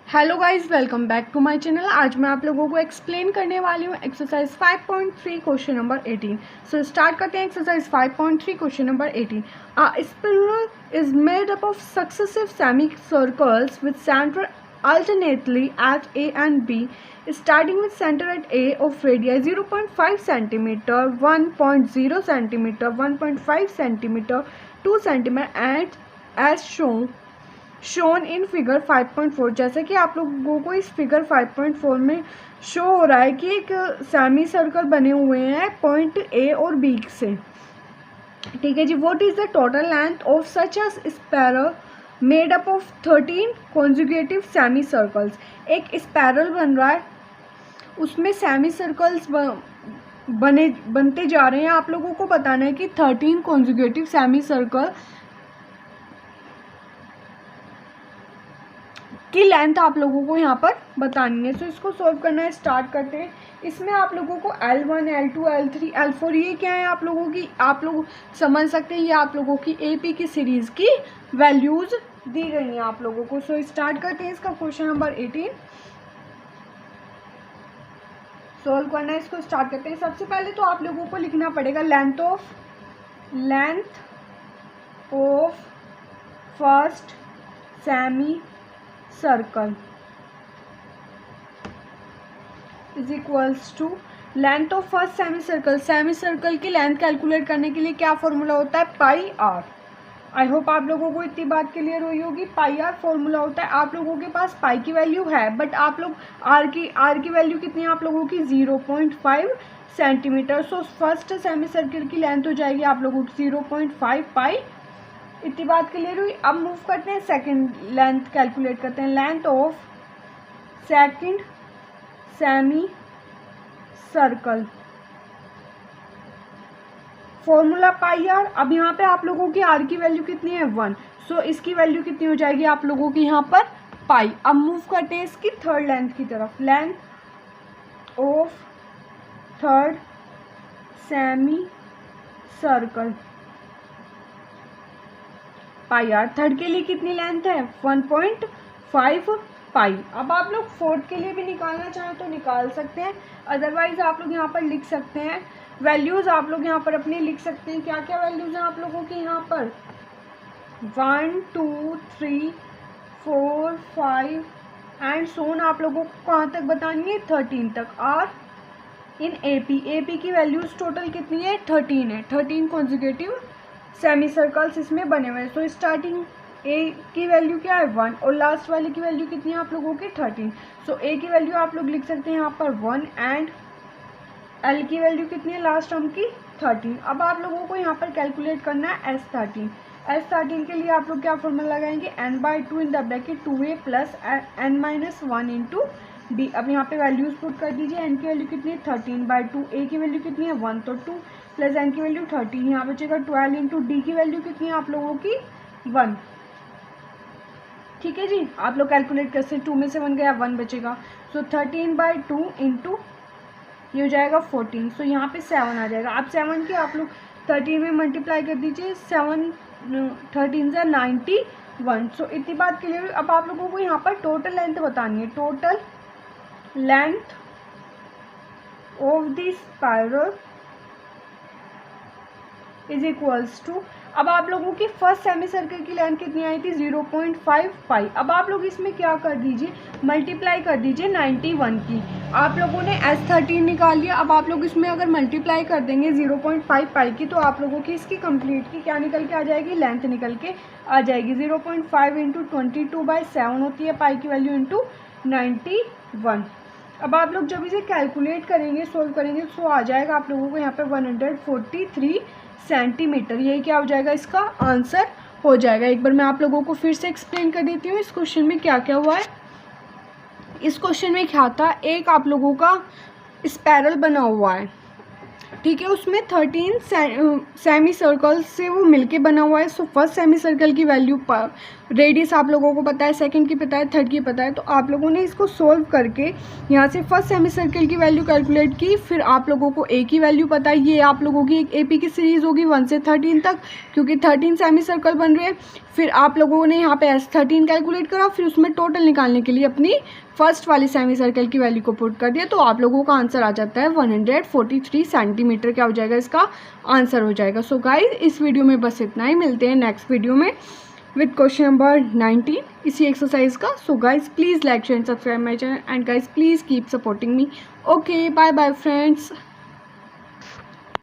Hello guys, welcome back to my channel. आज मैं आप लोगों को एक्सप्लेन करने वाली हूँ exercise 5.3 question number 18। So start करते हैं exercise 5.3 question number 18। A spiral is made up of successive semi circles with centre alternately at A and B, starting with center at A of radii 0.5 cm, 1.0 cm, 1.5 cm, 2 cm and as shown in figure 5.4। जैसे कि आप लोगों को इस figure 5.4 में show हो रहा है कि एक सेमी सर्कल बने हुए हैं पॉइंट ए और बी से। ठीक है जी। What is the total length of such a spiral made up of 13 conjugative semi circles. एक स्पैरल बन रहा है, उसमें सेमी सर्कल्स बनते जा रहे हैं। आप लोगों को बताना है कि 13 कॉन्जुगेटिव सेमी सर्कल की लेंथ आप लोगों को यहाँ पर बतानी है। तो इसको सॉल्व करना है, स्टार्ट करते हैं। इसमें आप लोगों को L1, L2, L3, L4 ये क्या है आप लोगों की, आप लोग समझ सकते हैं ये आप लोगों की AP की सीरीज़ की वैल्यूज़ दी गई हैं आप लोगों को। सो स्टार्ट करते हैं इसका क्वेश्चन नंबर 18 सॉल्व करना है। इसको स्टार्ट करते हैं। सबसे पहले तो आप लोगों को लिखना पड़ेगा length of first semi circle is equals to length of first semi circle. Semi circle की लेंथ कैलकुलेट करने के लिए क्या फॉर्मूला होता है, पाई आर। आई होप आप लोगों को इतनी बात क्लियर हुई होगी। पाई आर फॉर्मूला होता है। आप लोगों के पास पाई की वैल्यू है, बट आप लोग आर की वैल्यू कितनी है आप लोगों की, 0.5 centimetre. So first semi circle की लेंथ हो जाएगी आप लोगों की 0.5 पाई। इतनी बात क्लियर हुई। अब मूव करते हैं, सेकंड लेंथ कैलकुलेट करते हैं। Length of second semi circle formula pi r. अब यहाँ पे आप लोगों की आर की वैल्यू कितनी है, 1। सो इसकी वैल्यू कितनी हो जाएगी आप लोगों की यहाँ पर, पाई। अब मूव करते हैं इसकी थर्ड लेंथ की तरफ। Length of third semi circle pi r. Third के लिए कितनी लेंथ है, 1.5 पाई। अब आप लोग फोर्थ के लिए भी निकालना चाहें तो निकाल सकते हैं, अदरवाइज आप लोग यहाँ पर लिख सकते हैं वैल्यूज़। आप लोग यहाँ पर अपने लिख सकते हैं। क्या क्या वैल्यूज़ हैं आप लोगों की यहाँ पर, 1, 2, 3, 4, 5 एंड सोन। आप लोगों को कहाँ तक बतानी है, 13 तक। आर इन AP की वैल्यूज़ टोटल कितनी है, 13 है। 13 कॉन्जुगेटिव सेमी सर्कल्स इसमें बने हुए हैं। सो स्टार्टिंग ए की वैल्यू क्या है, 1 और लास्ट वाले की वैल्यू कितनी है आप लोगों की, 13। सो ए की वैल्यू आप लोग लिख सकते हैं यहाँ पर 1 एंड एल की वैल्यू कितनी है लास्ट टर्म की, 13। अब आप लोगों को यहाँ पर कैलकुलेट करना है S13 के लिए आप लोग क्या फॉर्मूला लगाएंगे, n/2 in the bracket 2a plus n-1 into d। अब यहाँ पे वैल्यूज पुट कर दीजिए। n की वैल्यू कितनी है, 13/2। a की वैल्यू कितनी है, 1, तो 2 प्लस n की वैल्यू 13। यहाँ बचेगा 12 इंटू d की वैल्यू कितनी है आप लोगों की, 1। ठीक है जी। आप लोग कैलकुलेट कर सकते, 2 में से 1 गया, 1 बचेगा। सो 13/2 इंटू ये हो जाएगा 14। सो यहाँ पे 7 आ जाएगा। अब 7 की आप लोग 13 में मल्टीप्लाई कर दीजिए, 7 13 से 91। सो इतनी बात क्लियर। अब आप लोगों को यहाँ पर टोटल लेंथ बतानी है। Total length of the spiral is equals to, अब आप लोगों की फर्स्ट सेमी सर्कल की लेंथ कितनी आई थी, 0.5 पाई। अब आप लोग इसमें क्या कर दीजिए, मल्टीप्लाई कर दीजिए 91 की। आप लोगों ने S13 निकाल लिया। अब आप लोग इसमें अगर मल्टीप्लाई कर देंगे 0.5 पाई की, तो आप लोगों की इसकी कंप्लीट की क्या निकल के आ जाएगी, लेंथ निकल के आ जाएगी। 0.5 इंटू 22/7 होती है पाई की वैल्यू इंटू 91। अब आप लोग जब इसे कैलकुलेट करेंगे, सोल्व करेंगे, तो आ जाएगा आप लोगों को यहाँ पे 143 सेंटीमीटर। ये क्या हो जाएगा, इसका आंसर हो जाएगा। एक बार मैं आप लोगों को फिर से एक्सप्लेन कर देती हूँ इस क्वेश्चन में क्या क्या हुआ है। इस क्वेश्चन में क्या था, एक आप लोगों का स्पैरल बना हुआ है, ठीक है। उसमें 13 सेमी सर्कल से वो मिलके बना हुआ है। सो फर्स्ट सेमी सर्कल की वैल्यू रेडियस आप लोगों को पता है, सेकंड की पता है, थर्ड की पता है। तो आप लोगों ने इसको सोल्व करके यहाँ से फर्स्ट सेमी सर्कल की वैल्यू कैलकुलेट की। फिर आप लोगों को ए की वैल्यू पता है। ये आप लोगों की एक AP की सीरीज़ होगी 1 से 13 तक, क्योंकि 13 सेमी सर्कल बन रहे हैं। फिर आप लोगों ने यहाँ पे S13 कैलकुलेट करा, फिर उसमें टोटल निकालने के लिए अपनी फर्स्ट वाली सेमी सर्कल की वैल्यू को पुट कर दिया, तो आप लोगों का आंसर आ जाता है 143 सेंटीमीटर। क्या हो जाएगा, इसका आंसर हो जाएगा। सो गाइज इस वीडियो में बस इतना ही, मिलते हैं नेक्स्ट वीडियो में विद क्वेश्चन नंबर 19 इसी एक्सरसाइज का। So guys please like share and subscribe my channel, and guys please keep supporting me. Okay, bye bye friends.